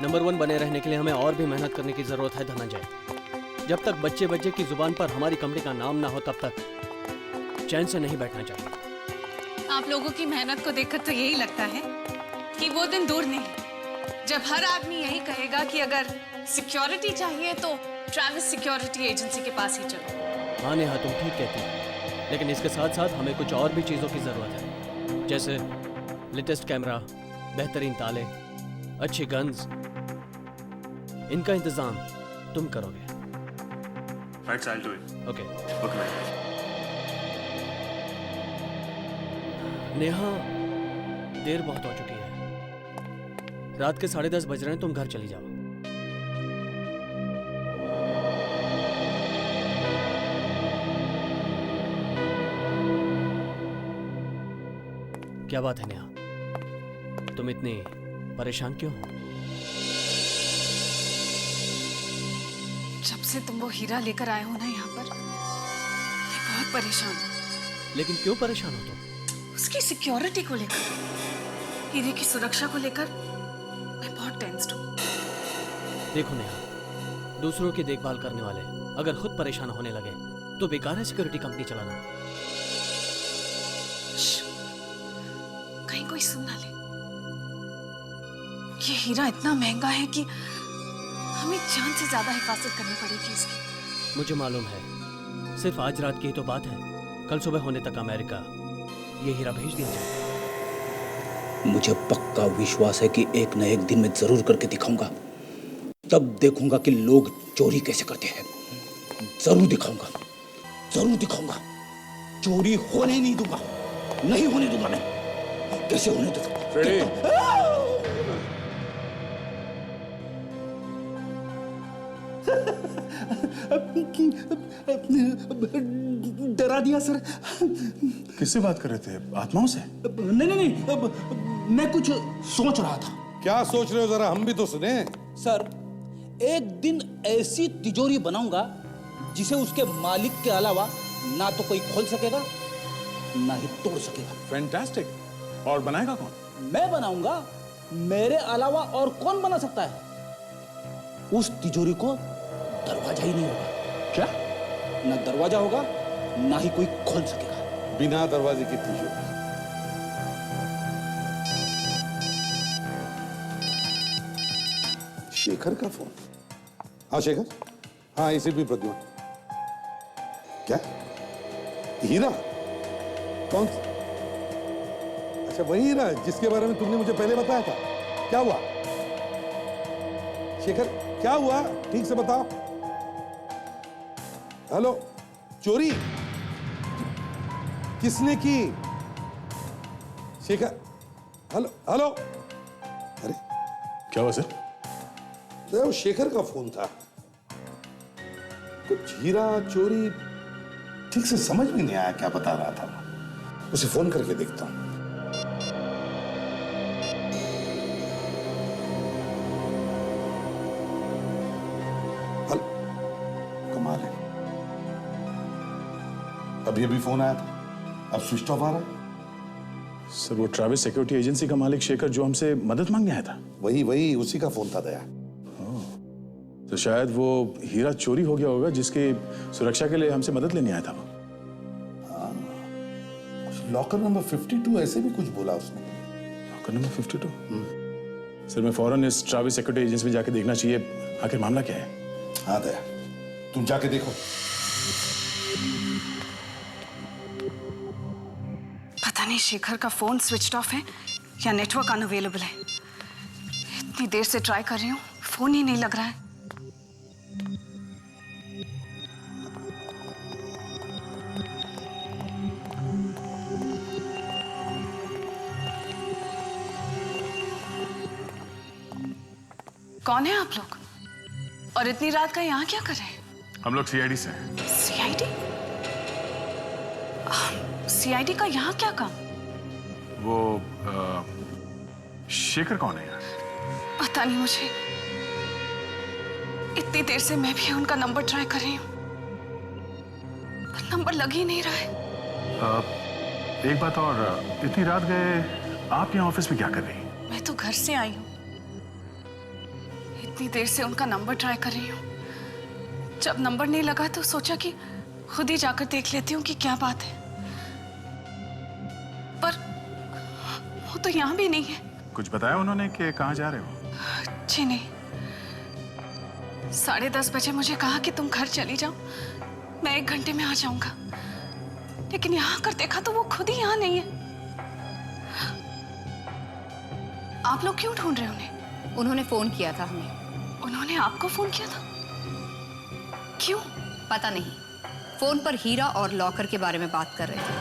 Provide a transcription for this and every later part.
Number 1 बने रहने के लिए हमें और भी मेहनत करने की जरूरत है धनंजय। जब तक बच्चे बच्चे की जुबान पर हमारी कंपनी का नाम ना हो तब तक चैन से नहीं बैठना चाहिए। आप लोगों की मेहनत को देखकर तो यही लगता है कि वो दिन दूर नहीं जब हर आदमी यही कहेगा कि अगर सिक्योरिटी चाहिए तो ट्रैविस सिक्योरिटी एजेंसी के पास ही चलो। हाँ नेहा, तुम ठीक कहती हो, लेकिन इसके साथ साथ हमें कुछ और भी चीजों की जरूरत है, जैसे लेटेस्ट कैमरा, बेहतरीन ताले, अच्छी गन्स। इनका इंतजाम तुम करोगे। Right, I'll do it. Okay. Okay, man. Neha, देर बहुत हो चुकी है। रात के 10:30 बज रहे हैं, तुम घर चली जाओ। क्या बात है नेहा, तुम इतनी परेशान क्यों हो? जब से तुम वो हीरा लेकर आए हो ना यहाँ पर, मैं बहुत परेशान हूँ। लेकिन क्यों परेशान हो तुम? उसकी सिक्योरिटी को लेकर, हीरे की सुरक्षा को लेकर मैं बहुत टेंस्ड हूँ। देखो नेहा, दूसरों की देखभाल करने वाले अगर खुद परेशान होने लगे तो बेकार है सिक्योरिटी कंपनी चलाना। कहीं कोई सुन ना ले। ये हीरा इतना महंगा है कि हमें जान से ज्यादा हिफाजत करनी पड़ेगी इसकी। मुझे मालूम है, सिर्फ आज रात की ही तो बात है, कल सुबह होने तक अमेरिका ये हीरा भेज दिया जाए। मुझे पक्का विश्वास है कि एक न एक दिन मैं जरूर करके दिखाऊंगा। तब देखूंगा कि लोग चोरी कैसे करते हैं। जरूर दिखाऊंगा, जरूर दिखाऊंगा। चोरी होने नहीं दूंगा, नहीं होने दूंगा मैं। कैसे होने दूंगा? फ्रेडी, डरा दिया सर। किससे बात कर रहे थे? आत्माओं से? नहीं, मैं कुछ सोच रहा था। क्या सोच रहे हो, जरा हम भी तो सुने। सर, एक दिन ऐसी तिजोरी बनाऊंगा जिसे उसके मालिक के अलावा ना तो कोई खोल सकेगा ना ही तोड़ सकेगा। फैंटास्टिक। और बनाएगा कौन? मैं बनाऊंगा। मेरे अलावा और कौन बना सकता है? उस तिजोरी को दरवाजा ही नहीं होगा। क्या? ना दरवाजा होगा ना ही कोई खोल सकेगा। बिना दरवाजे की तिजोरी। शेखर का फोन। हाँ शेखर, हाँ इसे भी प्रद्युमन। क्या? हीरा? कौन? अच्छा वही हीरा जिसके बारे में तुमने मुझे पहले बताया था। क्या हुआ शेखर, क्या हुआ? ठीक से बताओ। हेलो, चोरी किसने की? Shekhar, hello hello. अरे क्या हुआ सर? वो शेखर का फोन था। कुछ हीरा चोरी ठीक से समझ में नहीं आया क्या बता रहा था। उसे फोन करके देखता हूं। हेलो, कमाल है, अभी अभी फोन आया था, अब स्विच ऑफ आ रहा है। सर वो ट्रैविस सिक्योरिटी एजेंसी का मालिक शेखर जो हमसे मदद मांगने आया था। वही उसी का फोन था दया। तो शायद वो हीरा चोरी हो गया होगा जिसकी सुरक्षा के लिए हमसे मदद लेने आया था वो। लॉकर नंबर 52 ऐसे भी कुछ बोला उसने। Locker number 52? सर मैं फौरन इस ट्रैविस सिक्योरिटी एजेंसी में जाके देखना चाहिए, आखिर मामला क्या है। हाँ दया, तुम जाके देखो। पता नहीं शेखर का फोन स्विच्ड ऑफ है या नेटवर्क अनअवेलेबल है। इतनी देर से ट्राई कर रही हूँ, फोन ही नहीं लग रहा है। कौन है आप लोग? और इतनी रात का यहाँ क्या कर रहे हैं? हम लोग सीआईडी से हैं। सीआईडी? सीआईडी का यहाँ क्या काम? वो शेखर कौन है यार? पता नहीं मुझे। इतनी देर से मैं भी उनका नंबर ट्राई कर रही हूँ, पर नंबर लग ही नहीं रहा है। एक बात और, इतनी रात गए आप यहाँ ऑफिस में क्या कर रही हैं? मैं तो घर से आई हूँ। इतनी देर से उनका नंबर ट्राई कर रही हूँ। जब नंबर नहीं लगा तो सोचा कि खुद ही जाकर देख लेती हूँ कि क्या बात है, पर वो तो यहाँ भी नहीं है। कुछ बताया उन्होंने कि कहाँ जा रहे हो? जी नहीं, 10:30 बजे मुझे कहा कि तुम घर चली जाओ, मैं 1 घंटे में आ जाऊंगा। लेकिन यहाँ आकर देखा तो वो खुद ही यहाँ नहीं है। आप लोग क्यों ढूंढ रहे हो उन्हें? उन्होंने फोन किया था हमें। उन्होंने आपको फोन किया था? क्यों? पता नहीं, फोन पर हीरा और लॉकर के बारे में बात कर रहे थे।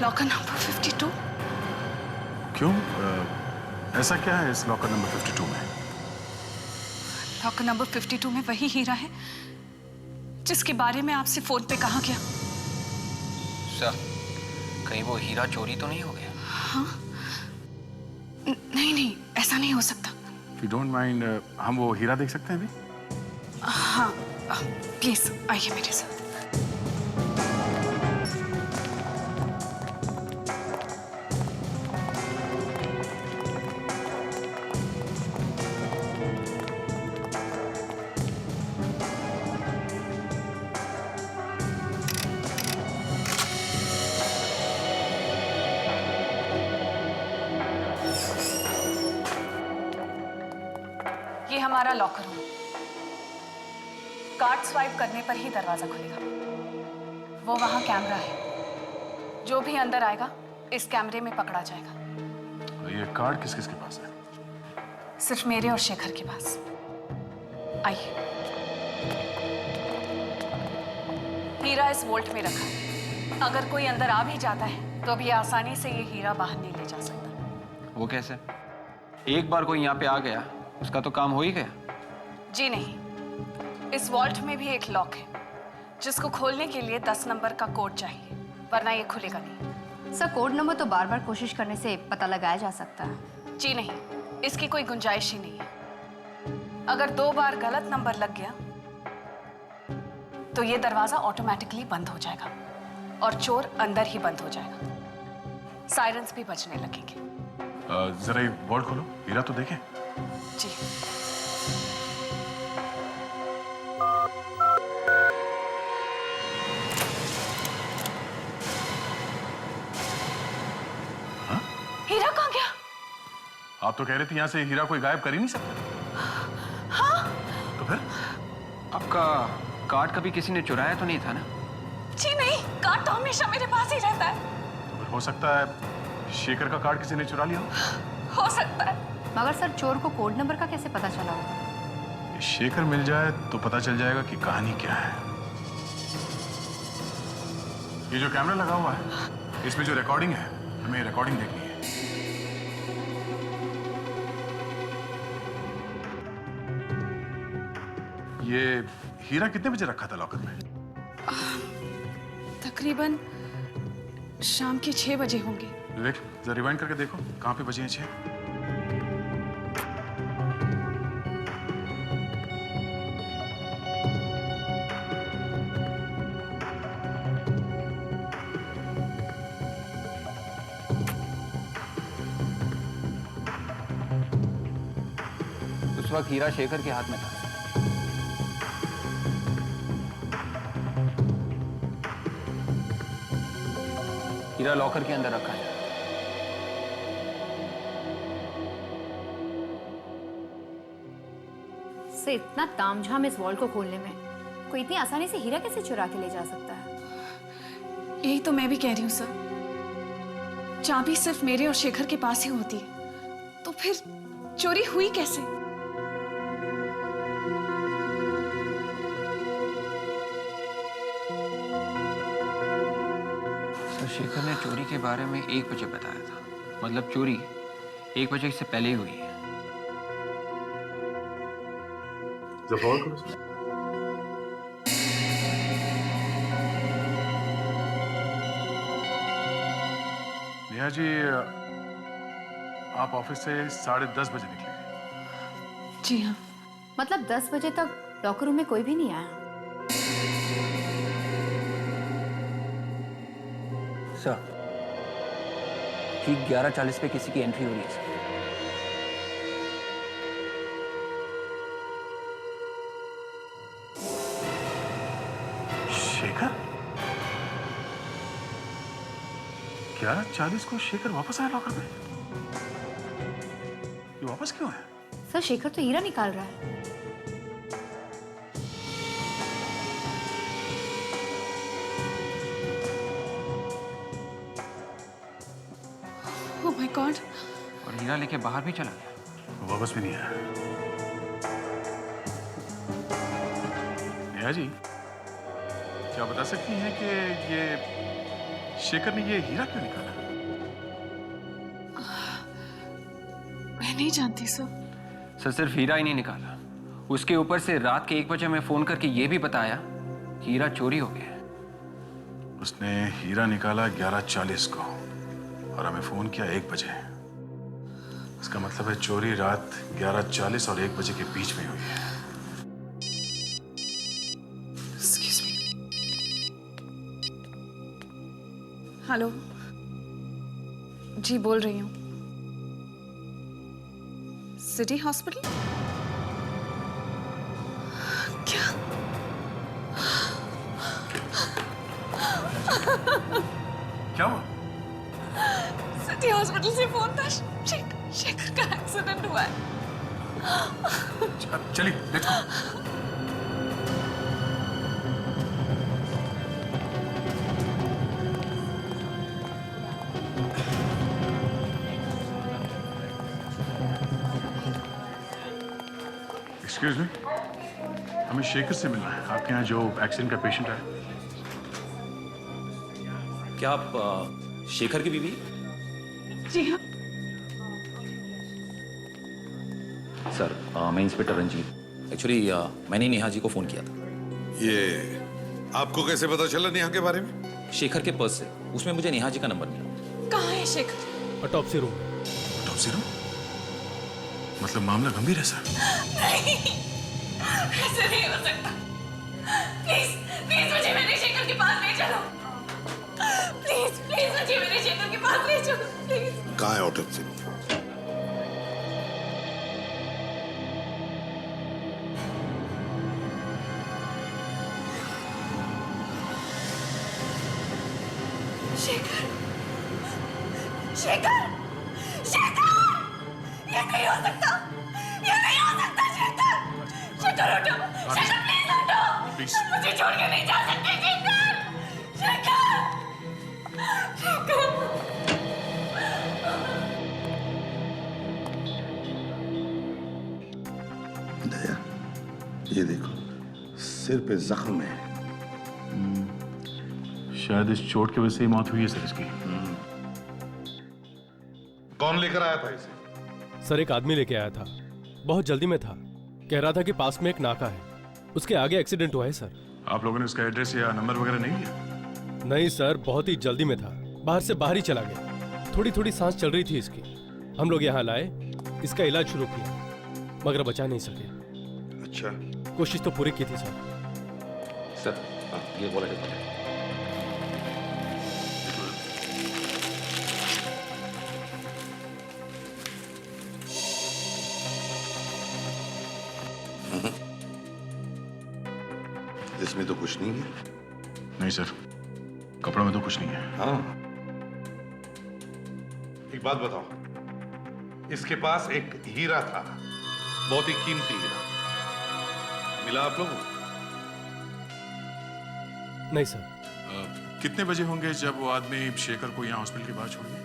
Locker number 52? क्यों? ऐसा क्या है इस लॉकर नंबर 52 में? लॉकर नंबर 52 में वही हीरा है जिसके बारे में आपसे फोन पे कहा गया। सर, कहीं वो हीरा चोरी तो नहीं हो गया? हाँ? नहीं नहीं, ऐसा नहीं हो सकता। If you don't mind, हम वो हीरा देख सकते हैं अभी? हाँ, प्लीज आइए मेरे साथ। ये हमारा लॉकर रूम। कार्ड स्वाइप करने पर ही दरवाजा खुलेगा। वो वहां कैमरा है, जो भी अंदर आएगा इस कैमरे में पकड़ा जाएगा। ये कार्ड किस किस के पास है? सिर्फ मेरे और शेखर के पास। आइए। हीरा इस वोल्ट में रखा है। अगर कोई अंदर आ भी जाता है तो भी आसानी से ये हीरा बाहर नहीं ले जा सकता। वो कैसे? एक बार कोई यहाँ पे आ गया उसका तो काम हो ही गया। जी नहीं, इस वॉल्ट में भी एक लॉक है जिसको खोलने के लिए 10 नंबर का कोड चाहिए, वरना ये खुलेगा नहीं। सर, कोड नंबर तो बार बार कोशिश करने से पता लगाया जा सकता है। जी नहीं, इसकी कोई गुंजाइश ही नहीं है। अगर 2 बार गलत नंबर लग गया तो ये दरवाजा ऑटोमेटिकली बंद हो जाएगा और चोर अंदर ही बंद हो जाएगा। सायरन्स भी बजने लगेंगे। जरा ये वॉल्ट खोलो, हीरा तो देखें। जी। हाँ? हीरा कहाँ गया? आप तो कह रहे थे यहाँ से हीरा कोई गायब कर ही नहीं सकता। हाँ? तो फिर? आपका कार्ड कभी किसी ने चुराया तो नहीं था ना? जी नहीं, कार्ड तो हमेशा मेरे पास ही रहता है। तो फिर हो सकता है शेखर का कार्ड किसी ने चुरा लिया हो सकता है। मगर सर, चोर को कोड नंबर का कैसे पता चला होगा? हो। शेखर मिल जाए तो पता चल जाएगा कि कहानी क्या है। ये जो कैमरा लगा हुआ है, इसमें जो रिकॉर्डिंग है, हमें रिकॉर्डिंग देखनी है। ये हीरा कितने बजे रखा था लॉकर में? तकरीबन शाम के 6 बजे होंगे। विवेक, जरा रिवाइंड करके देखो कहाँ पे बजे हैं 6। उस वक्त हीरा शेखर के हाथ में था। हीरा लॉकर के अंदर रखा है। से इतना तामझाम इस वॉल्ट को खोलने में, कोई इतनी आसानी से हीरा कैसे चुरा के ले जा सकता है? यही तो मैं भी कह रही हूँ सर। चाबी सिर्फ मेरे और शेखर के पास ही होती है, तो फिर चोरी हुई कैसे? सर, शेखर ने चोरी के बारे में 1 बजे बताया था। मतलब चोरी 1 बजे से पहले ही हुई है। नेहा जी, आप ऑफिस से 10:30 बजे निकले। जी हाँ। मतलब 10 बजे तक लॉकर रूम में कोई भी नहीं आया? सर, ठीक 11:40 पे किसी की एंट्री हो रही है सर। शेखर 11:40 को शेखर वापस आया लॉकर में। ये वापस क्यों है? सर शेखर तो हीरा निकाल रहा है। Oh my God. और हीरा लेके बाहर भी चला गया। वो वापस भी नहीं आया। नेहा जी, क्या बता सकती हैं कि ये शेखर ने ये हीरा क्यों निकाला? मैं नहीं जानती सर। सर सिर्फ हीरा ही नहीं निकाला, उसके ऊपर से रात के 1 बजे में फोन करके ये भी बताया कि हीरा चोरी हो गया। उसने हीरा निकाला 11:40 को और हमें फोन किया 1 बजे। इसका मतलब है चोरी रात 11:40 और 1 बजे के बीच में हुई है। Excuse me. हेलो जी, बोल रही हूँ। City hospital? क्या? क्या हुआ? सिटी हॉस्पिटल से फोन था। शेखर का एक्सीडेंट हुआ है। चलिए लेट्स गो। एक्सक्यूज मी, हमें शेखर से मिलना है। आपके यहाँ जो एक्सीडेंट का पेशेंट है। क्या आप शेखर की बीवी? जी हाँ। सर मैं इंस्पेक्टर रंजीत। एक्चुअली मैंने नेहा जी को फोन किया था। ये आपको कैसे पता चला नेहा के बारे में? शेखर के पर्स से, उसमें मुझे नेहा जी का नंबर मिला। कहाँ है Shekhar? Autopsy room. Autopsy room? मतलब मामला गंभीर है सर। नहीं, ऐसे नहीं हो सकता। प्लीज प्लीज मुझे मेरे शेखर के पास ले चलो। प्लीज प्लीज मुझे मेरे शेखर के पास ले चलो प्लीज। कहाँ है ऑटोप्सी रूम? शेखर, शेखर, शेखर! ये नहीं हो सकता, ये नहीं हो सकता शेखर! शेखर उठो, शेखर प्लीज उठो! प्लीज। मुझे छोड़ के नहीं जा सकते शेखर! शेखर! शेखर! दया, ये देखो सिर पे जख्म है। शायद इस चोट की वजह से ही मौत हुई है सर इसकी। कौन लेकर आया था इसे? सर एक आदमी लेके आया था, बहुत जल्दी में था। कह रहा था कि पास में एक नाका है, उसके आगे एक्सीडेंट हुआ है सर। आप लोगों ने उसका एड्रेस या नंबर वगैरह नहीं लिया? नहीं सर, बहुत ही जल्दी में था, बाहर से बाहर ही चला गया। थोड़ी थोड़ी सांस चल रही थी इसकी। हम लोग यहाँ लाए, इसका इलाज शुरू किया, मगर बचा नहीं सके। अच्छा, कोशिश तो पूरी की थी सर। सर ये बोला जाता है। इसमें तो कुछ नहीं है। नहीं सर, कपड़ों में तो कुछ नहीं है। हाँ, एक बात बताओ, इसके पास एक हीरा था, बहुत ही कीमती हीरा, मिला आप लोगों को? नहीं सर। कितने बजे होंगे जब वो आदमी शेखर को यहाँ हॉस्पिटल के बाहर छोड़ गया?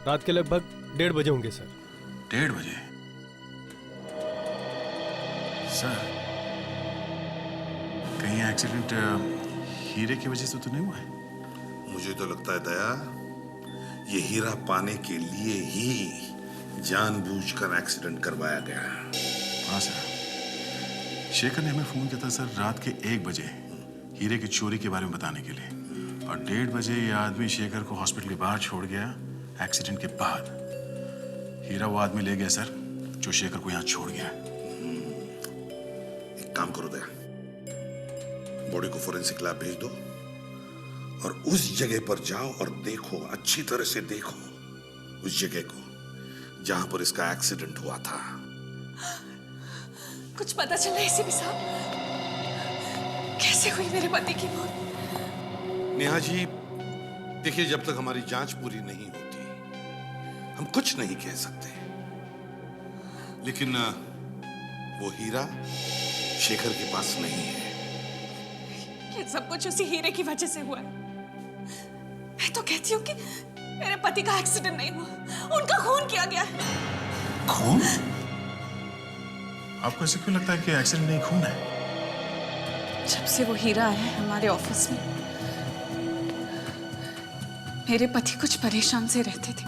रात के लगभग 1:30 बजे होंगे सर। 1:30 बजे? सर कहीं एक्सीडेंट हीरे की वजह से तो नहीं हुआ है? मुझे तो लगता है दया, ये हीरा पाने के लिए ही जानबूझकर एक्सीडेंट करवाया गया। हाँ सर, शेखर ने हमें फोन किया था सर रात के 1 बजे हीरे की चोरी के बारे में बताने के लिए, और 1:30 बजे ये आदमी शेखर को हॉस्पिटल के बाहर छोड़ गया एक्सीडेंट के बाद। हीरा वो आदमी ले गया सर जो शेखर को यहाँ छोड़ गया। एक काम करो दया, बॉडी को फोरेंसिक लैब भेज दो और उस जगह पर जाओ और देखो, अच्छी तरह से देखो उस जगह को जहां पर इसका एक्सीडेंट हुआ था। कुछ पता चला एसीपी साहब? कैसे हुई मेरे पति की मौत? नेहा जी, देखिए, जब तक हमारी जांच पूरी नहीं होती हम कुछ नहीं कह सकते, लेकिन वो हीरा शेखर के पास नहीं है। ये सब कुछ उसी हीरे की वजह से हुआ है। मैं तो कहती हूँ कि मेरे पति का एक्सीडेंट नहीं हुआ, उनका खून किया गया है। खून? आपको ऐसे क्यों लगता है कि एक्सीडेंट नहीं, खून है? जब से वो हीरा आया है हमारे ऑफिस में, मेरे पति कुछ परेशान से रहते थे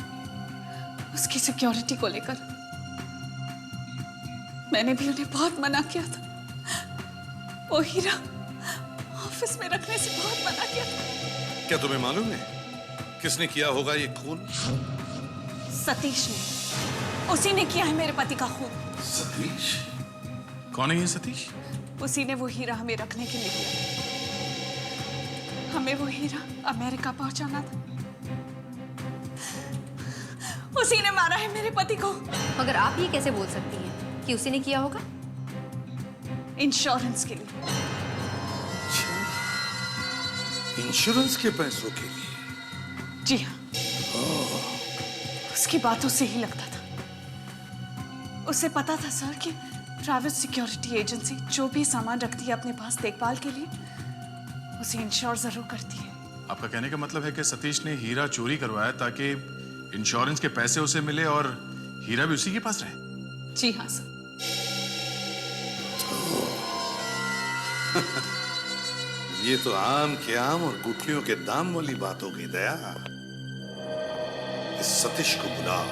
उसकी सिक्योरिटी को लेकर। मैंने भी उन्हें बहुत मना किया था, वो हीरा ऑफिस में रखने से बहुत मना किया था। क्या तुम्हें मालूम है किसने किया होगा ये खून? सतीश ने, उसी ने किया है मेरे पति का खून। सतीश? कौन है ये सतीश? उसी ने वो हीरा हमें रखने के लिए दिया। हमें वो हीरा अमेरिका पहुंचाना था, उसी ने मारा है मेरे पति को। मगर आप ये कैसे बोल सकती हैं कि उसी ने किया होगा? इंश्योरेंस के लिए। इंश्योरेंस के पैसों के लिए? जी हाँ, उसकी बातों से ही लगता था। उसे पता था सर कि ट्रैवल सिक्योरिटी एजेंसी जो भी सामान रखती है अपने पास देखभाल के लिए, उसे इंश्योर जरूर करती है। आपका कहने का मतलब है कि सतीश ने हीरा चोरी करवाया ताकि इंश्योरेंस के पैसे उसे मिले और हीरा भी उसी के पास रहे? जी हाँ सर। ये तो आम के आम और गुठलियों के दाम वाली बात हो गई दया। इस सतीश को बुलाओ।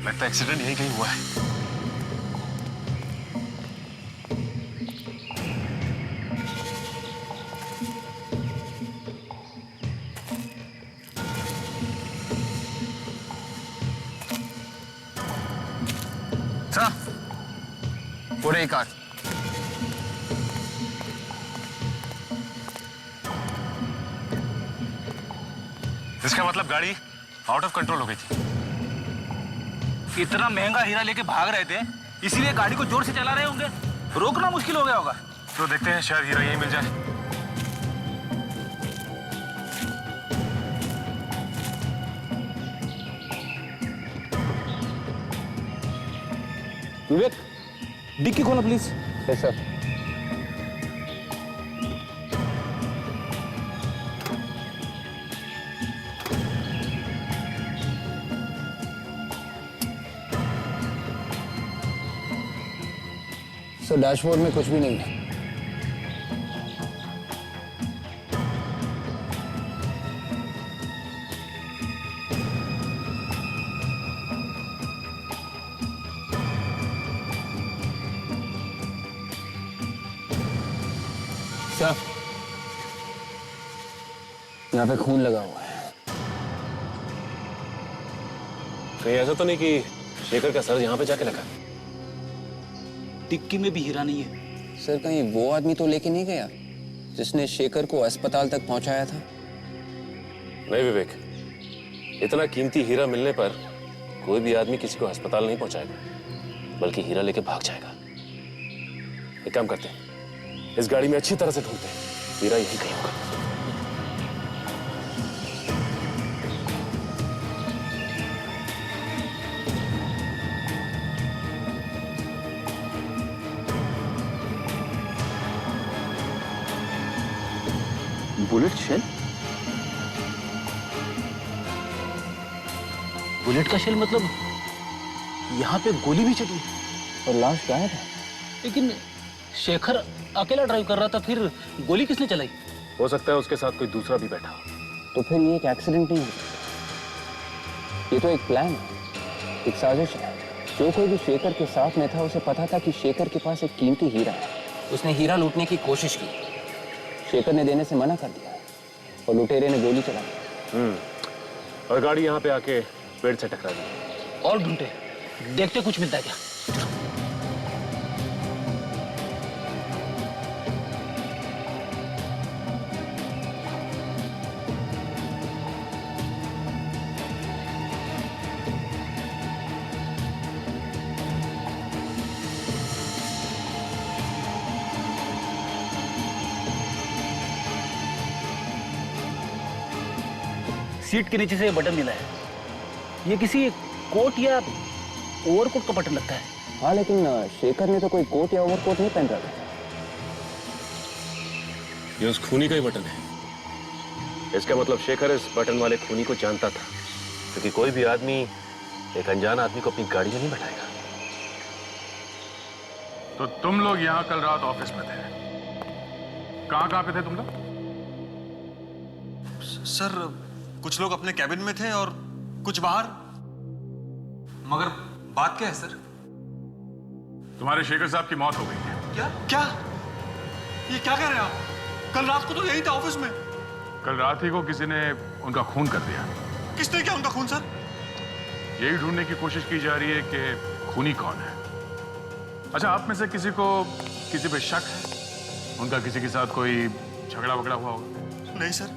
लगता है एक्सीडेंट यहीं कहीं हुआ है। पूरे कार। इसका मतलब गाड़ी आउट ऑफ कंट्रोल हो गई थी। इतना महंगा हीरा लेके भाग रहे थे, इसीलिए गाड़ी को जोर से चला रहे होंगे, रोकना मुश्किल हो गया होगा। तो देखते हैं, शायद हीरा यहीं मिल जाए। विवेक, डिक्की खोलो please. Yes sir. Sir, dashboard में कुछ भी नहीं है। सर, यहाँ पे खून लगा हुआ है। कहीं ऐसा तो नहीं कि शेखर का सर यहाँ पे जाके लगा? टिक्की में भी हीरा नहीं है। सर, कहीं वो आदमी तो लेके नहीं गया जिसने शेखर को अस्पताल तक पहुंचाया था? नहीं विवेक, इतना कीमती हीरा मिलने पर कोई भी आदमी किसी को अस्पताल नहीं पहुंचाएगा, बल्कि हीरा लेके भाग जाएगा। एक काम करते हैं, इस गाड़ी में अच्छी तरह से ढूंढते हैं, हीरा यही कहीं होगा। Bullet shell? बुलेट का शेल मतलब यहाँ पे गोली भी चली है और लाश गायब है। लेकिन शेखर अकेला ड्राइव कर रहा था, फिर गोली किसने चलाई? हो सकता है उसके साथ कोई दूसरा भी बैठा हो। तो फिर ये एक एक्सीडेंट नहीं है, ये तो एक प्लान है, एक साजिश है। जो कोई भी शेखर के साथ में था उसे पता था कि शेखर के पास एक कीमती हीरा है। उसने हीरा लूटने की कोशिश की, शेखर ने देने से मना कर दिया और लुटेरे ने गोली चला दी। और गाड़ी यहाँ पे आके पेड़ से टकरा दी। और ढूंढते, देखते कुछ मिलता है क्या। सीट के नीचे से ये बटन मिला है, ये किसी कोट या ओवरकोट का बटन लगता है। हाँ, लेकिन शेखर ने तो कोई कोट या ओवरकोट नहीं पहन रखा। ये उस खूनी का ही बटन है। इसका मतलब शेखर इस बटन वाले खूनी को जानता था, क्योंकि कोई भी आदमी एक अनजान आदमी को अपनी गाड़ी में नहीं बैठाएगा। तो तुम लोग यहाँ कल रात ऑफिस में थे, कहाँ पे थे तुम लोग? सर कुछ लोग अपने कैबिन में थे और कुछ बाहर। मगर बात क्या है सर? तुम्हारे शेखर साहब की मौत हो गई है। क्या क्या ये क्या कह रहे हैं आप? कल रात को तो यही था ऑफिस में। कल रात ही को किसी ने उनका खून कर दिया। किसने किया उनका खून सर? यही ढूंढने की कोशिश की जा रही है कि खूनी कौन है। अच्छा, आप में से किसी को किसी पे शक है? उनका किसी के साथ कोई झगड़ा वगड़ा हुआ होगा? नहीं सर,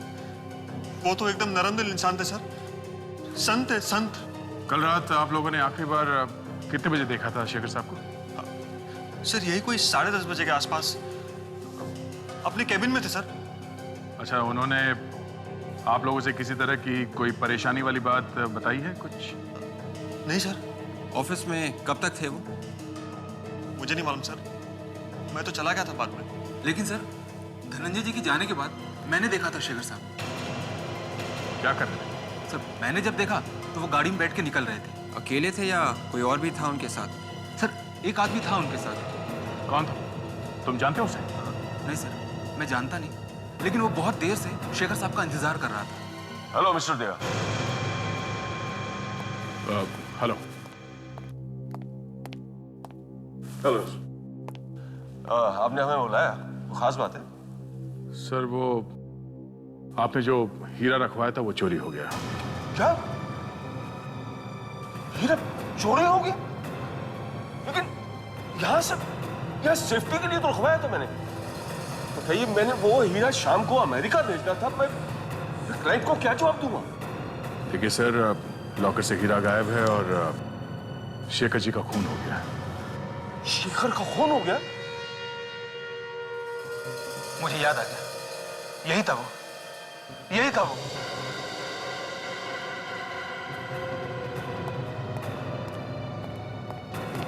वो तो एकदम नरम दिल इंसान थे सर, संत है संत। कल रात आप लोगों ने आखिरी बार कितने बजे देखा था शेखर साहब को? सर यही कोई 10:30 बजे के आसपास अपने कैबिन में थे सर। अच्छा, उन्होंने आप लोगों से किसी तरह की कोई परेशानी वाली बात बताई है कुछ? नहीं सर। ऑफिस में कब तक थे वो? मुझे नहीं मालूम सर, मैं तो चला गया था बाद में। लेकिन सर, धनंजय जी के जाने के बाद मैंने देखा था शेखर साहब। क्या कर रहे थे? सर मैंने जब देखा तो वो गाड़ी में बैठ के निकल रहे थे। अकेले थे या कोई और भी था उनके साथ? सर एक आदमी था उनके साथ। कौन था? तुम जानते हो उसे? नहीं सर, मैं जानता नहीं, लेकिन वो बहुत देर से शेखर साहब का इंतजार कर रहा था। हेलो मिस्टर देवा। Hello hello. आपने हमें बुलाया, वो खास बात है? सर, वो आपने जो हीरा रखवाया था वो चोरी हो गया। क्या? हीरा चोरी हो गया? लेकिन यहाँ सेफ्टी के लिए तो रखवाया था मैंने। बताइए, मैंने वो हीरा शाम को अमेरिका भेजना था, मैं क्लाइंट को क्या जवाब दूंगा? देखिए सर, लॉकर से हीरा गायब है और शेखर जी का खून हो गया। शेखर का खून हो गया? मुझे याद आ गया, यही था वो, यही था वो।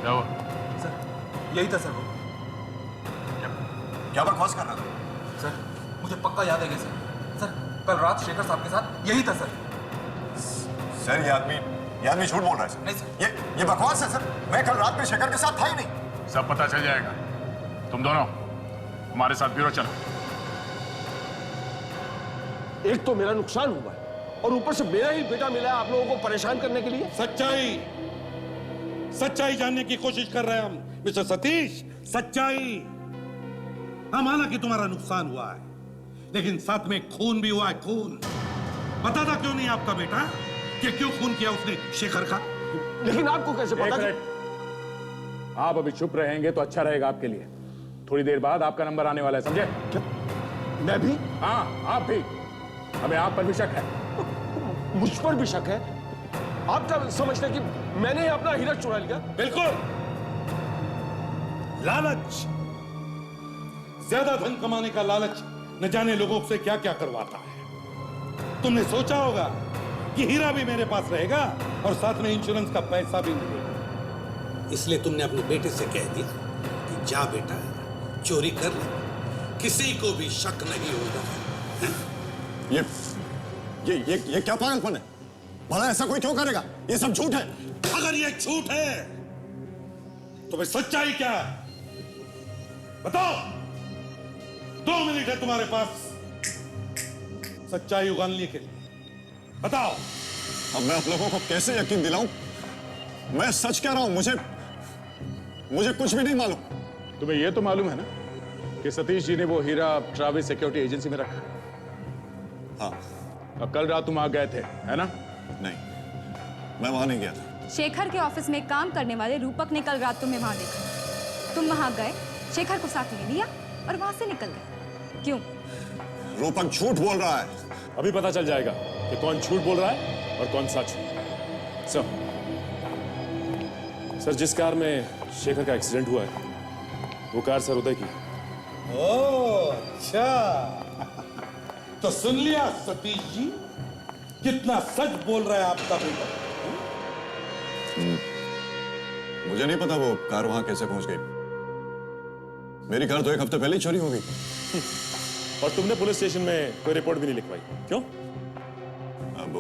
क्या हुआ? सर यही था सर वो। क्या बकवास कर रहा था? सर मुझे पक्का याद है सर। सर कल रात शेखर साहब के साथ यही था सर। सर ये आदमी झूठ बोल रहा है सर। नहीं सर, ये बकवास है सर। मैं कल रात में शेखर के साथ था ही नहीं। सब पता चल जाएगा। तुम दोनों हमारे साथ ब्यूरो चलो। एक तो मेरा नुकसान हुआ है और ऊपर से मेरा ही बेटा मिला है आप लोगों को परेशान करने के लिए। सच्चाई जानने की कोशिश कर रहे हैं हम मिस्टर सतीश। सच्चाई। हाँ, माना कि तुम्हारा नुकसान हुआ है, लेकिन साथ में खून भी हुआ है। खून पता था क्यों नहीं आपका बेटा कि क्यों खून किया उसने शेखर का? लेकिन आपको कैसे पता? आप अभी चुप रहेंगे तो अच्छा रहेगा आपके लिए। थोड़ी देर बाद आपका नंबर आने वाला है, समझे? क्या? मैं भी? हाँ, आप भी। हमें आप पर भी शक है। मुझ पर भी शक है? आप क्या समझते हैं कि मैंने अपना हीरा चुरा लिया? बिल्कुल। लालच, ज्यादा धन कमाने का लालच न जाने लोगों से क्या क्या करवाता है। तुमने सोचा होगा कि हीरा भी मेरे पास रहेगा और साथ में इंश्योरेंस का पैसा भी मिलेगा, इसलिए तुमने अपने बेटे से कह दिया कि जा बेटा, चोरी कर ले, किसी को भी शक नहीं होगा। ये क्या पागलपन है? भला ऐसा कोई क्यों करेगा? ये सब झूठ है। अगर ये झूठ है तो भाई सच्चाई क्या है? बताओ। 2 मिनट है तुम्हारे पास सच्चाई उगालने के लिए। बताओ। अब मैं आप लोगों को कैसे यकीन दिलाऊं? मैं सच कह रहा हूं, मुझे कुछ भी नहीं मालूम। तुम्हें यह तो मालूम है ना कि सतीश जी ने वो हीरा ट्रैवल्स सिक्योरिटी एजेंसी में रखा? हाँ। अब कल रात तुम आ गए थे, है ना? नहीं, मैं वहां नहीं गया था। शेखर के ऑफिस में काम करने वाले रूपक ने कल रात तुम्हें वहां देखा। तुम वहां गए, शेखर को साथ ले लिया और वहां से निकल गए। क्यों? रूपक झूठ बोल रहा है। अभी पता चल जाएगा कि कौन झूठ बोल रहा है और कौन सच। सर, जिस कार में शेखर का एक्सीडेंट हुआ है वो कार सर उदय की। ओह, अच्छा। तो सुन लिया सतीश जी कितना सच बोल रहा है आपका बेटा? मुझे नहीं पता वो कार वहां कैसे पहुंच गई। मेरी कार तो 1 हफ्ते पहले ही चोरी हो गई। और तुमने पुलिस स्टेशन में कोई रिपोर्ट भी नहीं लिखवाई, क्यों? अब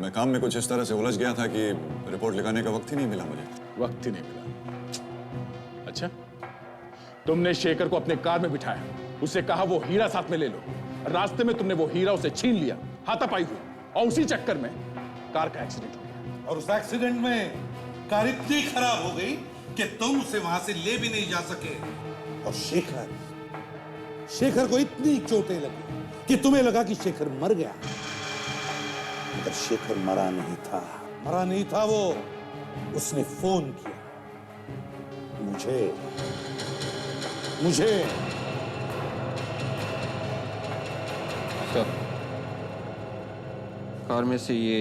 मैं काम में कुछ इस तरह से उलझ गया था कि रिपोर्ट लिखाने का वक्त ही नहीं मिला मुझे। वक्त ही नहीं मिला। अच्छा, तुमने शेखर को अपने कार में बिठाया, उससे कहा वो हीरा साथ में ले लो। रास्ते में तुमने वो हीरा उसे छीन लिया, हाथापाई हुई, और उसी चक्कर में कार का एक्सीडेंट हो गया। और उस एक्सीडेंट में कार इतनी खराब हो गई कि तुम उसे वहां से ले भी नहीं जा सके। और शेखर को इतनी चोटें लगी कि तुम्हें लगा कि शेखर मर गया, मगर शेखर मरा नहीं था वो। उसने फोन किया मुझे। सर, कार में से ये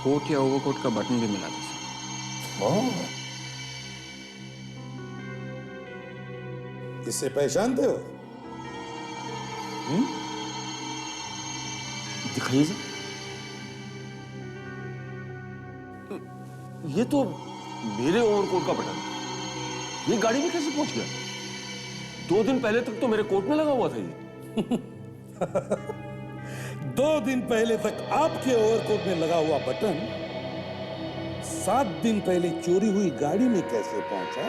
कोट या ओवरकोट का बटन भी मिला था सर। इससे पहचानते हो? दिखाइए सर। ये तो मेरे ओवरकोट का बटन, ये गाड़ी में कैसे पहुंच गया? 2 दिन पहले तक तो मेरे कोट में लगा हुआ था ये। 2 दिन पहले तक आपके ओवरकोट में लगा हुआ बटन 7 दिन पहले चोरी हुई गाड़ी में कैसे पहुंचा?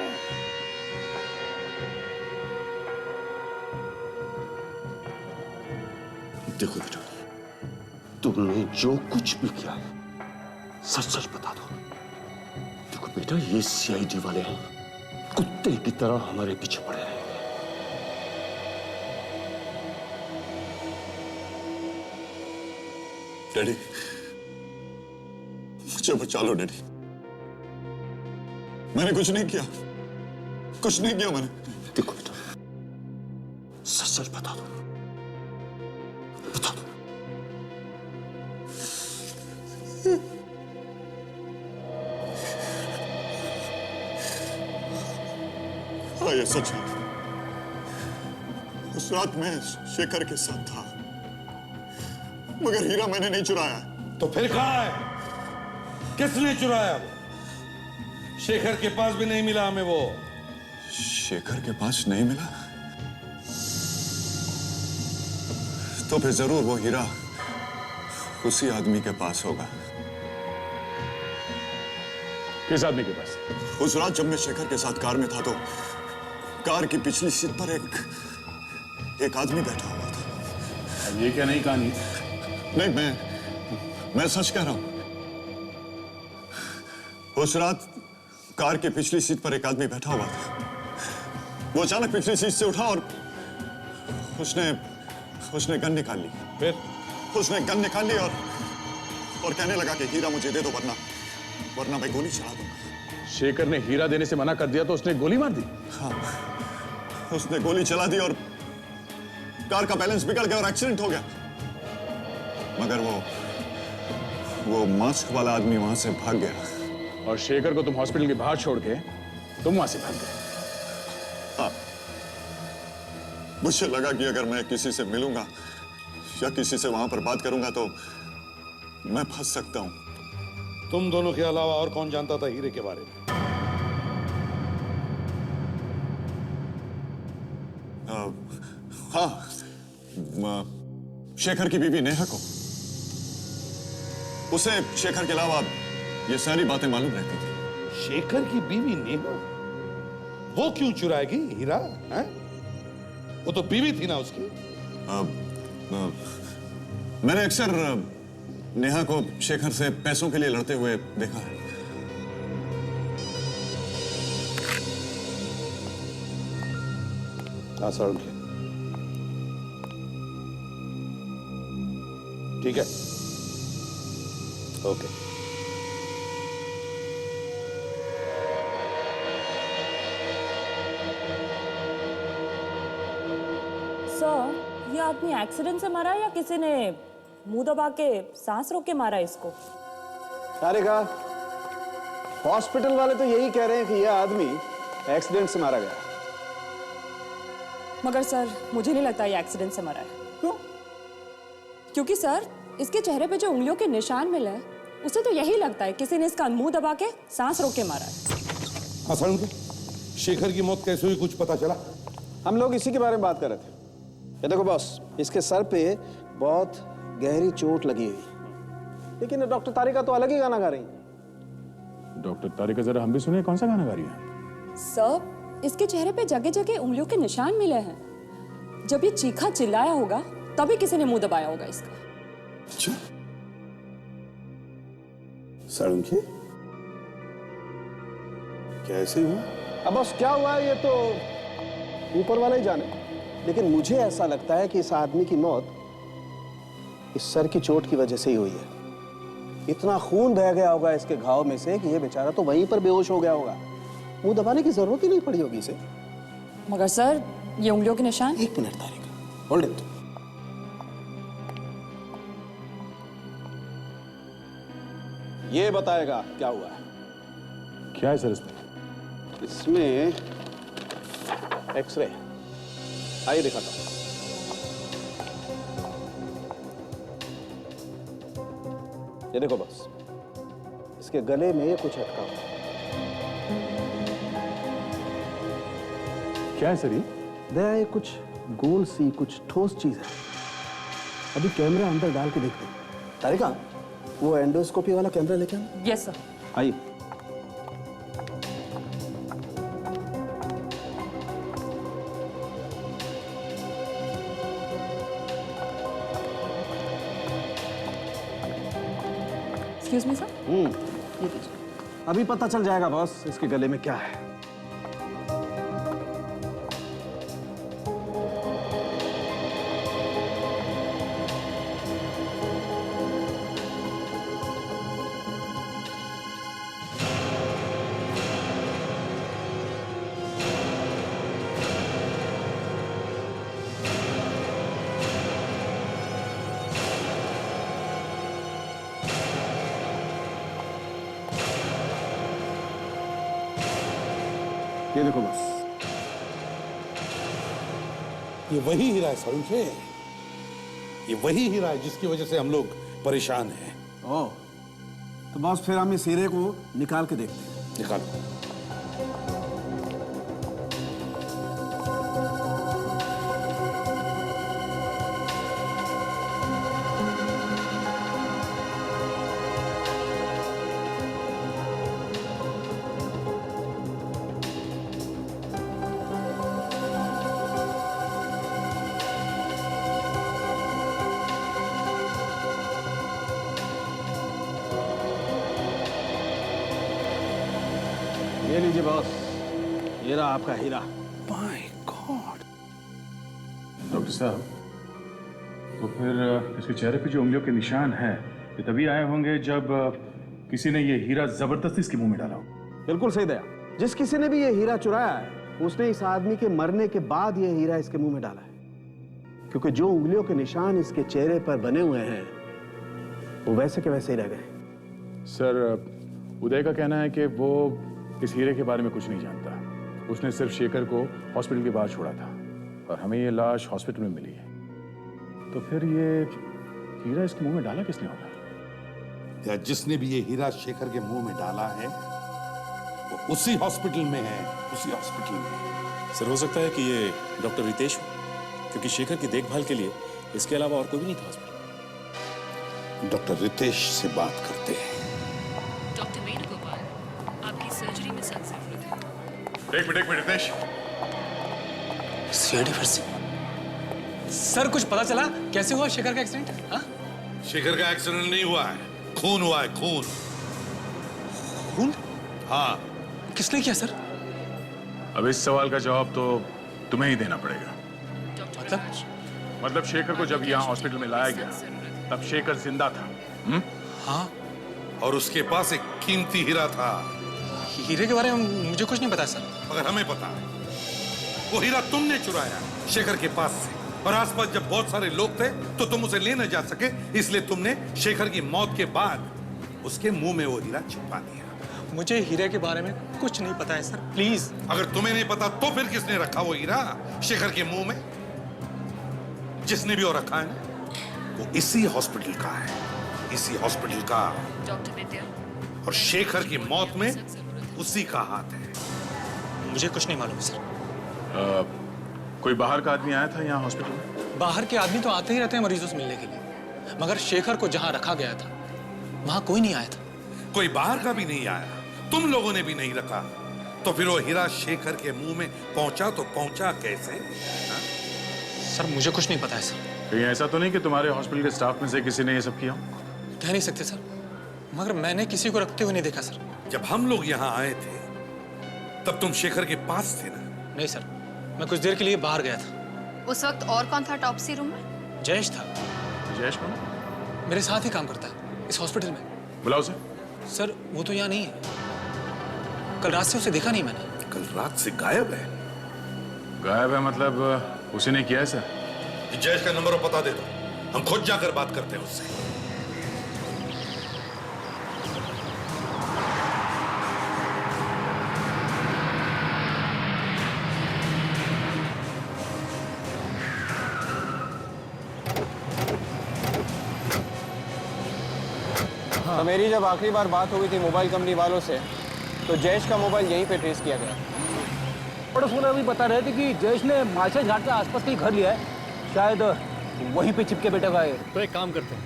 देखो बेटा, तुमने जो कुछ भी किया सच सच बता दो। देखो बेटा, ये सीआईडी वाले कुत्ते की तरह हमारे पीछे पड़े रहेंगे। डैडी, मुझे बचा लो डैडी। मैंने कुछ नहीं किया मैंने। देखो बेटा, सच सच बता दो। हाँ, ये सच है। उस रात मैं शेखर के साथ था, मगर हीरा मैंने नहीं चुराया। तो फिर कहाँ है? किसने चुराया? वो शेखर के पास भी नहीं मिला हमें। वो शेखर के पास नहीं मिला तो फिर जरूर वो हीरा उसी आदमी के पास होगा। किस आदमी के पास? उस रात जब मैं शेखर के साथ कार में था तो कार की पिछली सीट पर एक आदमी बैठा हुआ था। अब ये क्या नई कहानी? नहीं, मैं सच कह रहा हूं। उस रात कार की पिछली सीट पर एक आदमी बैठा हुआ था। वो अचानक पिछली सीट से उठा और उसने गन निकाल ली। फिर उसने गन निकाल ली और कहने लगा कि हीरा मुझे दे दो, वरना मैं गोली चला दूंगा। शेखर ने हीरा देने से मना कर दिया तो उसने गोली मार दी? हाँ, उसने गोली चला दी और कार का बैलेंस बिगड़ गया और एक्सीडेंट हो गया। मगर वो मास्क वाला आदमी वहां से भाग गया। और शेखर को तुम हॉस्पिटल के बाहर छोड़ के तुम वहां से भाग गए? हाँ, मुझे लगा कि अगर मैं किसी से मिलूंगा या किसी से वहां पर बात करूंगा तो मैं फंस सकता हूं। तुम दोनों के अलावा और कौन जानता था हीरे के बारे में? हाँ, शेखर की बीवी नेहा को। उसे शेखर के अलावा ये सारी बातें मालूम रहती थी। शेखर की बीवी नेहा? वो क्यों चुराएगी हीरा? हैं? वो तो बीवी थी ना उसकी। मैंने अक्सर नेहा को शेखर से पैसों के लिए लड़ते हुए देखा है। ठीक है, ओके। सर, ये आदमी एक्सीडेंट से मरा या किसी ने मुंह दबा के सांस रोक के मारा इसको? अरे का हॉस्पिटल वाले तो यही कह रहे हैं कि यह आदमी एक्सीडेंट से मारा गया। मगर सर, मुझे नहीं लगता ये एक्सीडेंट से मरा है। क्यों? क्योंकि सर, इसके चेहरे पे जो उंगलियों के निशान मिले हैं, उसे तो यही लगता है किसी ने इसका मुंह दबा के सांस रोक के मारा है। हाँ सर, उनके शेखर की मौत कैसे हुई कुछ पता चला? हम लोग इसी के बारे में बात कर रहे थे। ये देखो बॉस, इसके सर पे बहुत गहरी चोट लगी हुई, लेकिन डॉक्टर तारिका तो अलग ही गाना गा रही है। डॉक्टर तारिका, जरा हम भी सुने कौन सा गाना गा रही है? सर, इसके चेहरे पे जगह जगह उंगलियों के निशान मिले हैं। जब ये चीखा चिल्लाया होगा तभी किसी ने मुंह दबाया होगा इसका। अच्छा, सड़ुंखे कैसे हुआ? अब बस क्या हुआ ये तो ऊपर वाला ही जाने, लेकिन मुझे ऐसा लगता है कि इस आदमी की मौत इस सर की चोट की वजह से ही हुई है। इतना खून बह गया होगा इसके घाव में से कि ये बेचारा तो वहीं पर बेहोश हो गया होगा। मुंह दबाने की जरूरत ही नहीं पड़ी होगी इसे। मगर सर, ये उंगलियों के निशान। एक मिनट तारिका, होल्ड इट। ये बताएगा क्या हुआ है। क्या है सर इसमें? इसमें एक्सरे, आइए दिखाता हूं। ये देखो बस, इसके गले में कुछ अटका हुआ है। क्या है सर ये? दया, ये कुछ गोल सी कुछ ठोस चीज है। अभी कैमरा अंदर डाल के देखते हैं। तारिका, वो एंडोस्कोपी वाला कैमरा लेके आना। Yes sir. आइए। Excuse me sir. ये लीजिए। अभी पता चल जाएगा बॉस इसके गले में क्या है। ये देखो बस, ये वही हीरा है सड़ुंखे, ये वही हीरा है जिसकी वजह से हम लोग परेशान हैं। ओह, तो बॉस फिर हम इस हीरे को निकाल के देखते हैं। निकालो। ये लीजिए बॉस, ये रहा आपका हीरा। My God. डॉक्टर साहब, तो फिर इसके चेहरे पे जो उंगलियों के निशान हैं, ये तभी आए होंगे जब किसी ने ये हीरा जबरदस्ती इसके मुंह में डाला हो। बिल्कुल सही दया, जिस किसी ने भी ये हीरा चुराया है उसने इस आदमी के मरने के बाद ये हीरा इसके मुंह में डाला है, क्योंकि जो उंगलियों के निशान इसके चेहरे पर बने हुए हैं वो वैसे के वैसे ही रह गए। सर, उदय का कहना है कि वो इस हीरे के बारे में कुछ नहीं जानता। उसने सिर्फ शेखर को हॉस्पिटल के बाहर छोड़ा था और हमें ये लाश हॉस्पिटल में मिली है। तो फिर ये हीरा इसके मुंह में डाला किसने होगा? या जिसने भी ये हीरा शेखर के मुंह में डाला है वो उसी हॉस्पिटल में है, उसी हॉस्पिटल में। सर, हो सकता है कि ये डॉक्टर रितेश हो, क्योंकि शेखर की देखभाल के लिए इसके अलावा और कोई भी नहीं था हॉस्पिटल। डॉक्टर रितेश से बात करते हैं। डॉक्टर वेणुगोपाल, आपकी सर्जरी में सख्त जरूरत है। एक मिनट रितेश। सीआईडी फिर से। सर, कुछ पता चला कैसे हुआ शेखर का एक्सीडेंट? हाँ? शेखर का एक्सीडेंट नहीं हुआ है, खून हुआ है, खून। खून? हाँ। किसने किया सर? अब इस सवाल का जवाब तो तुम्हें ही देना पड़ेगा। मतलब शेखर को जब यहाँ हॉस्पिटल में लाया गया तब शेखर जिंदा था। हाँ। और उसके पास एक कीमती हीरा था। हीरे के बारे में मुझे कुछ नहीं पता सर। मगर हमें पता है। वो हीरा तुमने चुराया शेखर के पास से, और आसपास जब बहुत सारे लोग थे तो तुम उसे ले न जा सके, इसलिए तुमने शेखर की मौत के बाद उसके मुंह में वो हीरा छिपा दिया। मुझे हीरे के बारे में कुछ नहीं पता है सर, प्लीज। अगर तुम्हें नहीं पता तो फिर किसने रखा वो हीरा शेखर के मुंह में? जिसने भी वो रखा है ना, वो इसी हॉस्पिटल का है, इसी हॉस्पिटल का। डॉक्टर विद्या, और शेखर की मौत में उसी का हाथ है। मुझे कुछ नहीं मालूम सर। कोई बाहर का आदमी आया था यहाँ हॉस्पिटल में? बाहर के आदमी तो आते ही रहते हैं मरीजों से मिलने के लिए, मगर शेखर को जहां रखा गया था वहां कोई नहीं आया था। कोई बाहर का भी नहीं आया, तुम लोगों ने भी नहीं रखा, तो फिर वो हीरा शेखर के मुंह में पहुंचा तो पहुंचा कैसे? हा? सर मुझे कुछ नहीं पता है सर। कहीं ऐसा तो नहीं कि तुम्हारे हॉस्पिटल के स्टाफ में से किसी ने ये सब किया? कह नहीं सकते सर, मगर मैंने किसी को रखते हुए नहीं देखा सर। जब हम लोग यहाँ आए थे तब तुम शेखर के पास थे ना? नहीं सर, मैं कुछ देर के लिए बाहर गया था। उस वक्त और कौन था टॉप्सी रूम में? जयेश था। जयेश कौन? मेरे साथ ही काम करता है इस हॉस्पिटल में। बुलाओ उसे। सर वो तो यहाँ नहीं है, कल रात से उसे देखा नहीं मैंने। कल रात से गायब है? गायब है मतलब उसी ने किया है सर? जयेश का नंबर और पता दे दो, हम खुद जाकर बात करते हैं उससे। तो मेरी जब आखिरी बार बात हुई थी मोबाइल कंपनी वालों से, तो जयेश का मोबाइल यहीं पे ट्रेस किया गया। पड़ोस वाले भी बता रहे थे कि जयेश ने मालशेज घाट के आसपास कहीं घर लिया है, शायद वहीं पे चिपके बैठा हुआ है। तो एक काम करते हैं,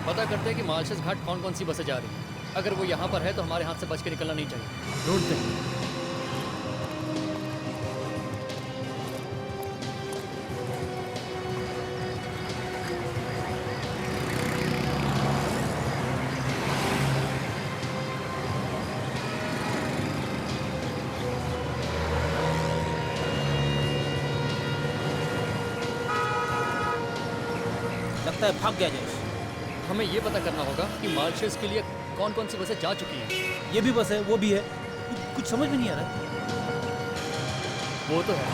पता करते हैं कि मालशेज घाट कौन कौन सी बसें जा रही हैं। अगर वो यहाँ पर है तो हमारे हाथ से बच के निकलना नहीं चाहिए। ढूंढते हैं। लगता है भाग गया जयेश। हमें ये पता करना होगा कि मालशेज के लिए कौन कौन सी बसें जा चुकी हैं। ये भी बस है, वो भी है, कुछ समझ में नहीं आ रहा। वो तो है।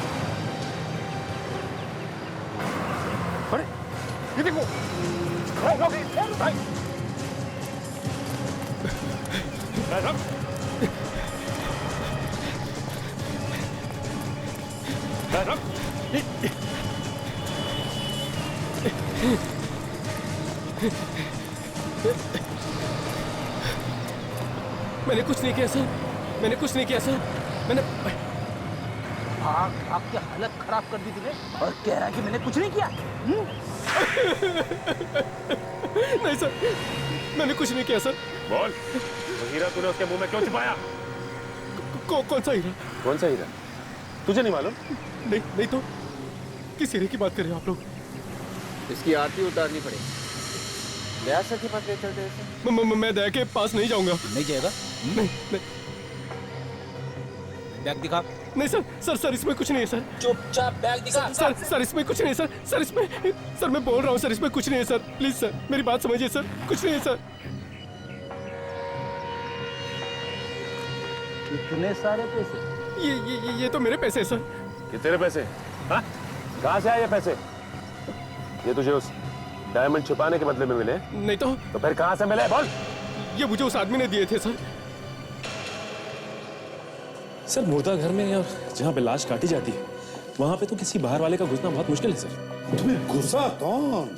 अरे ये देखो, मैंने कुछ नहीं किया सर, मैंने कुछ नहीं किया सर, मैंने आपकी हालत खराब कर दी तूने और कह रहा है कि मैंने कुछ नहीं किया। नहीं सर, मैंने कुछ नहीं किया सर। बोल, वो हीरा तूने उसके मुंह में क्यों छिपाया? कौन सा हीरा? कौन सा हीरा? तुझे नहीं मालूम? नहीं तो किस हीरे की बात कर रहे हो आप लोग? इसकी आरती उतारनी पड़ेगी। दया सर के पास ले चलते हैं। मैं दया के पास नहीं जाऊंगा। नहीं जाएगा? नहीं। बैग दिखा। नहीं सर इसमें कुछ नहीं है सर। चुपचाप बैग दिखा। सर इसमें कुछ नहीं है सर इसमें, सर मैं बोल रहा हूँ सर इसमें कुछ नहीं है सर, प्लीज सर मेरी बात समझिए सर, कुछ नहीं है सर। इतने सारे पैसे? ये तो मेरे पैसे हैं सर। ये तेरे पैसे? हाँ? कहाँ से आए ये पैसे? ये तुझे उस डायमंड छुपाने के बदले में मिले? नहीं तो फिर कहाँ से मिले? बोल। ये मुझे उस आदमी ने दिए थे सर। सर मुर्दा घर में और जहाँ पे लाश काटी जाती है वहां पे तो किसी बाहर वाले का घुसना बहुत मुश्किल है सर। तुम्हें घुसा कौन?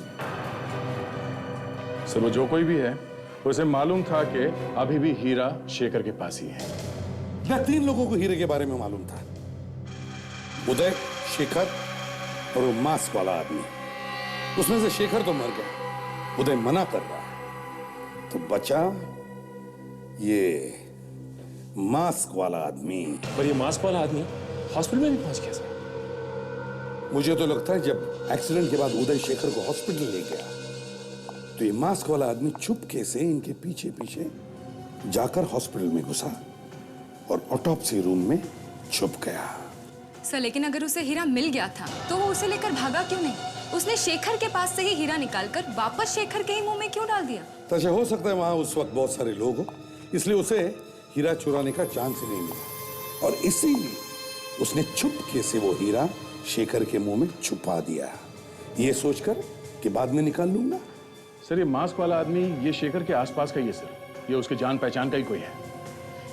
सर वो जो कोई भी है उसे मालूम था कि अभी भी हीरा शेखर के पास ही है। या 3 लोगों को हीरे के बारे में मालूम था, उदय, शेखर और वो मास्क वाला आदमी। उसमें से शेखर तो मर गया, उदय मना कर रहा है, तो बचा ये मास्क वाला आदमी। पर ये मास्क वाला आदमी हॉस्पिटल में भी पहुंच गया सर। मुझे तो लगता है जब एक्सीडेंट के बाद उदय शेखर को हॉस्पिटल ले गया तो ये मास्क वाला आदमी चुपके से इनके पीछे पीछे जाकर हॉस्पिटल में घुसा और ऑटोप्सी रूम में छुप गया। सर लेकिन अगर उसे हीरा मिल गया था तो वो उसे लेकर भागा क्यों नहीं? उसने शेखर के पास से ही हीरा निकालकर वापस शेखर के ही मुंह में क्यों डाल दिया? तो ऐसा हो सकता है वहां उस वक्त बहुत सारे लोग हो, इसलिए उसे हीरा चुराने का चांस ही नहीं मिला और इसीलिए उसने चुपके से वो हीरा शेखर के मुंह में छुपा दिया, ये सोचकर कि बाद में निकाल लूंगा। सर ये मास्क वाला आदमी ये शेखर के आसपास का ही है सर, ये उसके जान पहचान का ही कोई है,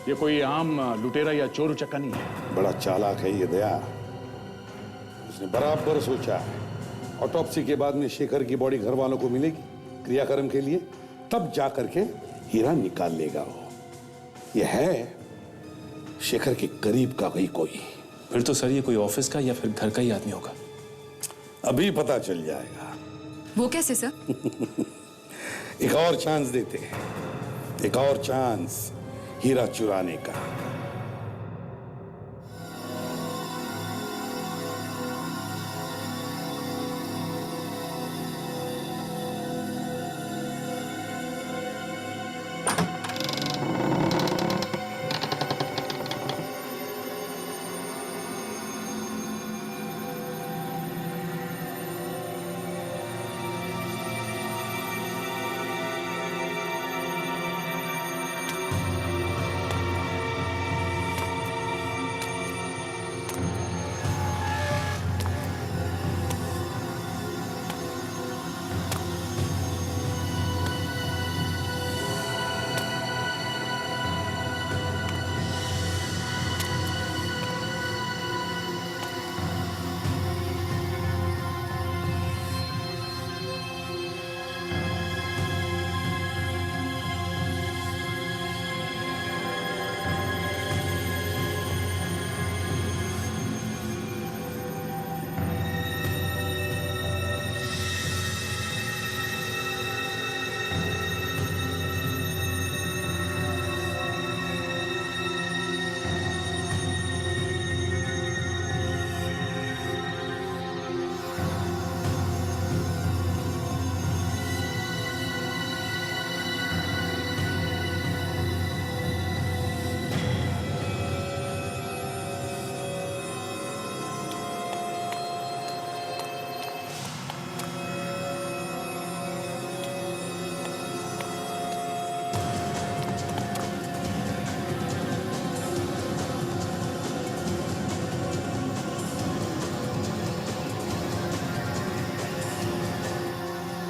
ये कोई आम लुटेरा या चोर उचक्का नहीं है। बड़ा चालाक है ये दया, उसने बराबर सोचा है ऑटोप्सी के बाद में शेखर की बॉडी घर वालों को मिलेगी क्रियाक्रम के लिए, तब जा करके हीरा निकाल लेगा वो। ये है शेखर के करीब का भाई कोई। फिर तो सर ये कोई ऑफिस का या फिर घर का ही आदमी होगा। अभी पता चल जाएगा। वो कैसे सर? एक और चांस देते हैं, एक और चांस हीरा चुराने का।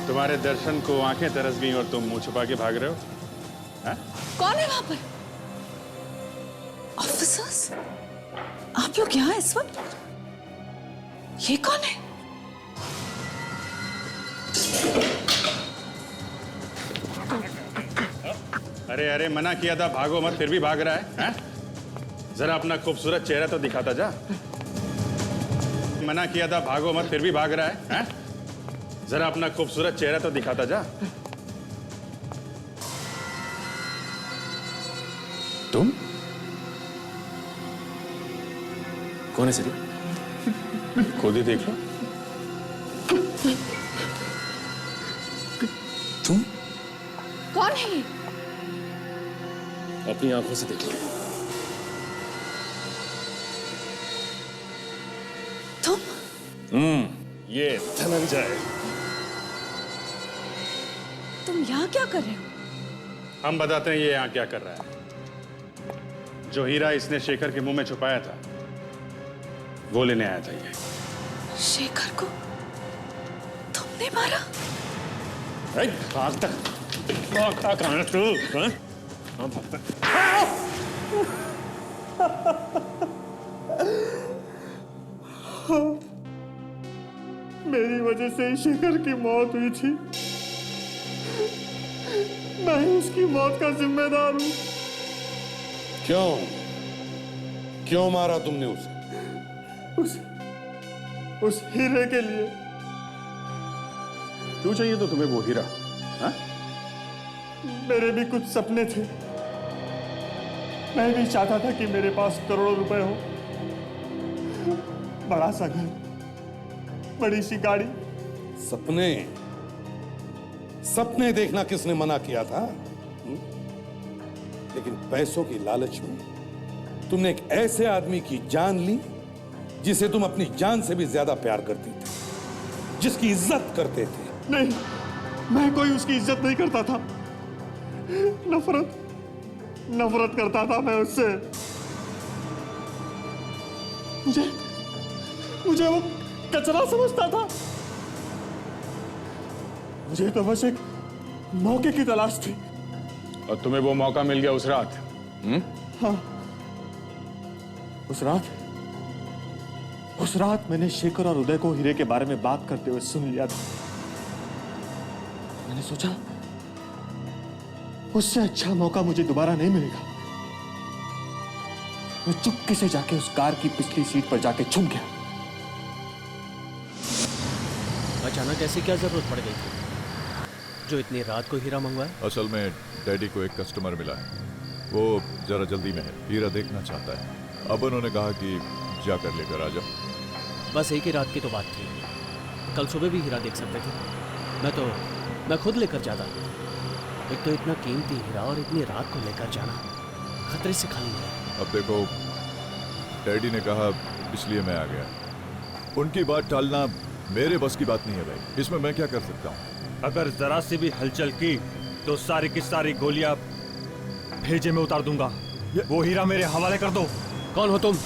तुम्हारे दर्शन को आंखें तरस गई और तुम मुंह छुपा के भाग रहे हो? हा? कौन है वहां पर? ऑफिसर्स? आप लोग यहाँ इस वक्त? ये कौन है? अरे अरे मना किया था भागो मत, फिर भी भाग रहा है, हा? जरा अपना खूबसूरत चेहरा तो दिखाता जा। मना किया था भागो मत, फिर भी भाग रहा है, हा? जरा अपना खूबसूरत चेहरा तो दिखाता जा। तुम कौन है सर? खुद ही देख लो। तुम कौन है ये? अपनी आंखों से देख लो। तुम? ये धनंजय। तुम यहाँ क्या कर रहे हो? हम बताते हैं ये यहाँ क्या कर रहा है। जो हीरा इसने शेखर के मुंह में छुपाया था वो लेने आया था ये। शेखर को तुमने मारा? भाग तक कहाँ तू? हाँ भागता। मेरी वजह से ही शेखर की मौत हुई थी। मैं ही उसकी मौत का जिम्मेदार हूं। क्यों? क्यों मारा तुमने उसे? उस हीरे के लिए। क्यों चाहिए तो तुम्हें वो हीरा? हा? मेरे भी कुछ सपने थे। मैं भी चाहता था कि मेरे पास करोड़ों रुपए हो, बड़ा सा घर, बड़ी सी गाड़ी। सपने सपने देखना किसने मना किया था? लेकिन पैसों की लालच में तुमने एक ऐसे आदमी की जान ली जिसे तुम अपनी जान से भी ज्यादा प्यार करती थी, जिसकी इज्जत करते थे। नहीं, मैं कोई उसकी इज्जत नहीं करता था। नफरत करता था मैं उससे। मुझे वो कचरा समझता था। मुझे तो बस एक मौके की तलाश थी। और तुम्हें वो मौका मिल गया उस रात? हाँ, उस रात उस रात मैंने शेखर और उदय को हीरे के बारे में बात करते हुए सुन लिया था। मैंने सोचा उससे अच्छा मौका मुझे दोबारा नहीं मिलेगा। मैं चुपके से जाके उस कार की पिछली सीट पर जाके छुप गया। अचानक ऐसी क्या जरूरत पड़ गई थी जो इतनी रात को हीरा मंगवाए? असल में डैडी को एक कस्टमर मिला है, वो जरा जल्दी में है, हीरा देखना चाहता है। अब उन्होंने कहा कि जाकर लेकर आ जाओ। बस एक ही रात की तो बात थी, कल सुबह भी हीरा देख सकते थे। मैं खुद लेकर जाता। एक तो इतना कीमती हीरा और इतनी रात को लेकर जाना खतरे से खाली है। अब देखो, डैडी ने कहा इसलिए मैं आ गया। उनकी बात टालना मेरे बस की बात नहीं है भाई, इसमें मैं क्या कर सकता हूँ? अगर जरा सी भी हलचल की तो सारी की सारी गोलियां भेजे में उतार दूंगा। वो हीरा मेरे हवाले कर दो। कौन हो तुम?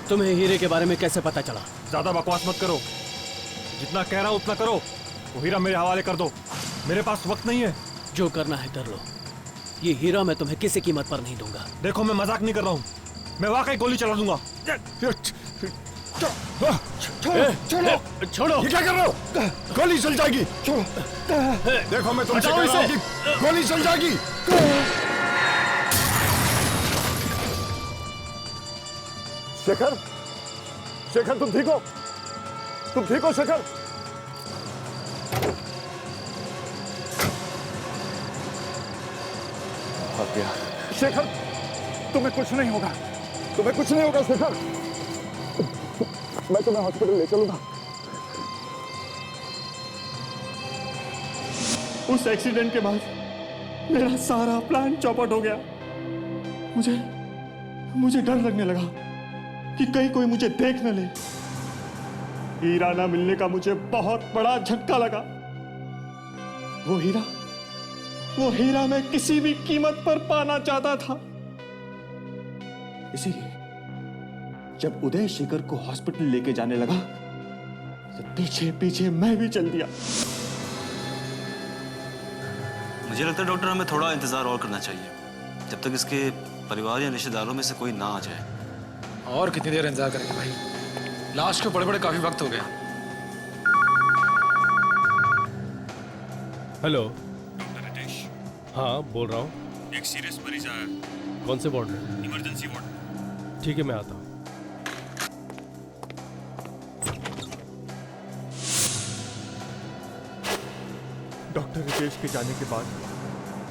तुम्हें हीरे के बारे में कैसे पता चला? ज्यादा बकवास मत करो, जितना कह रहा हूं उतना करो। वो हीरा मेरे हवाले कर दो, मेरे पास वक्त नहीं है। जो करना है कर लो, ये हीरा मैं तुम्हें किसी कीमत पर नहीं दूंगा। देखो मैं मजाक नहीं कर रहा हूँ, मैं वाकई गोली चला दूंगा। छोड़ो। ये क्या कर रहे हो? गोली चल जाएगी। देखो मैं तुमसे कह रहा हूं कि गोली चल जाएगी। शेखर, शेखर तुम ठीक हो? तुम ठीक हो शेखर? शेखर, तुम्हें कुछ नहीं होगा, तुम्हें कुछ नहीं होगा शेखर। मैं तुम्हें हॉस्पिटल ले चलूंगा। उस एक्सीडेंट के बाद मेरा सारा प्लान चौपट हो गया। मुझे डर लगने लगा कि कहीं कोई मुझे देख न ले। हीरा ना मिलने का मुझे बहुत बड़ा झटका लगा। वो हीरा मैं किसी भी कीमत पर पाना चाहता था। इसीलिए जब उदय शेखर को हॉस्पिटल लेके जाने लगा तो पीछे पीछे मैं भी चल दिया। मुझे लगता है डॉक्टर हमें थोड़ा इंतजार और करना चाहिए, जब तक इसके परिवार या रिश्तेदारों में से कोई ना आ जाए। और कितनी देर इंतजार करेंगे भाई? लाश को पड़े पड़े काफी वक्त हो गया। Hello, doctor Ritesh. हाँ बोल रहा हूँ। एक सीरियस मरीज आया है। कौन से वार्ड में? Emergency ward. ठीक है मैं आता हूँ। डॉक्टर रितेश के जाने के बाद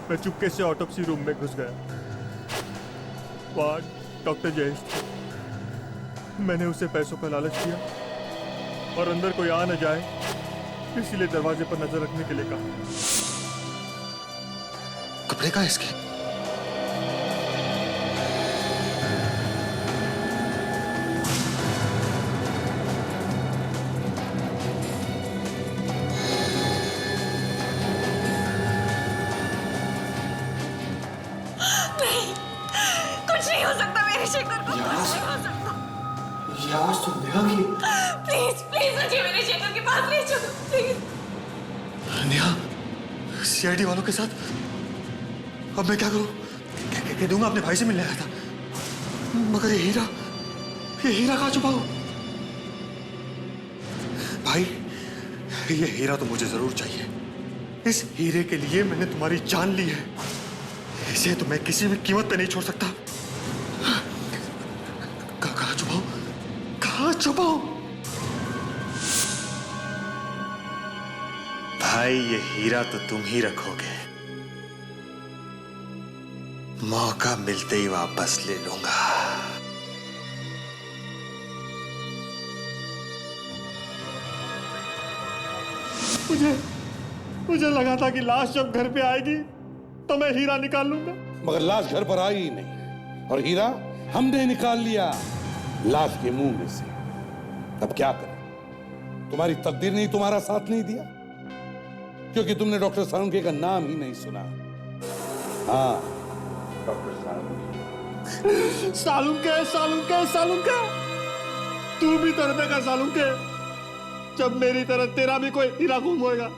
मैं चुपके से ऑटोप्सी रूम में घुस गया। वहां डॉक्टर जयेश थे। मैंने उसे पैसों का लालच दिया और अंदर कोई आ न जाए इसलिए दरवाजे पर नजर रखने के लिए कहा। कपड़े का इसके? कुछ नहीं हो सकता मेरे शेखर को, कुछ नहीं हो सकता। ये आवाज तो नेहा की। प्लीज प्लीज मुझे मेरे शेखर के पास ले चलो प्लीज। नेहा, सीआईडी वालों के साथ? अब मैं क्या करूं? कह दूंगा अपने भाई से मिलने आया था। मगर ये हीरा कहाँ छुपा हो? भाई, ये हीरा तो मुझे जरूर चाहिए। इस हीरे के लिए मैंने तुम्हारी जान ली है। इसे तो मैं किसी भी कीमत पे नहीं छोड़ सकता। कहाँ छुपाओ? कहाँ छुपाओ? भाई, ये हीरा तो तुम ही रखोगे। मौका मिलते ही वापस ले लूंगा। मुझे लगा था कि लाश जब घर पे आएगी तो मैं हीरा निकाल लूंगा। मगर लाश घर पर आई ही नहीं और हीरा हमने निकाल लिया लाश के मुंह में से। अब क्या करें? तुम्हारी तकदीर ने तुम्हारा साथ नहीं दिया, क्योंकि तुमने डॉक्टर सालुंके का नाम ही नहीं सुना। हाँ, डॉक्टर सालुंके, सालुंके, सालुंके। तू भी तरबे का सालुंके, जब मेरी तरह तेरा भी कोई हीरा गुम होएगा।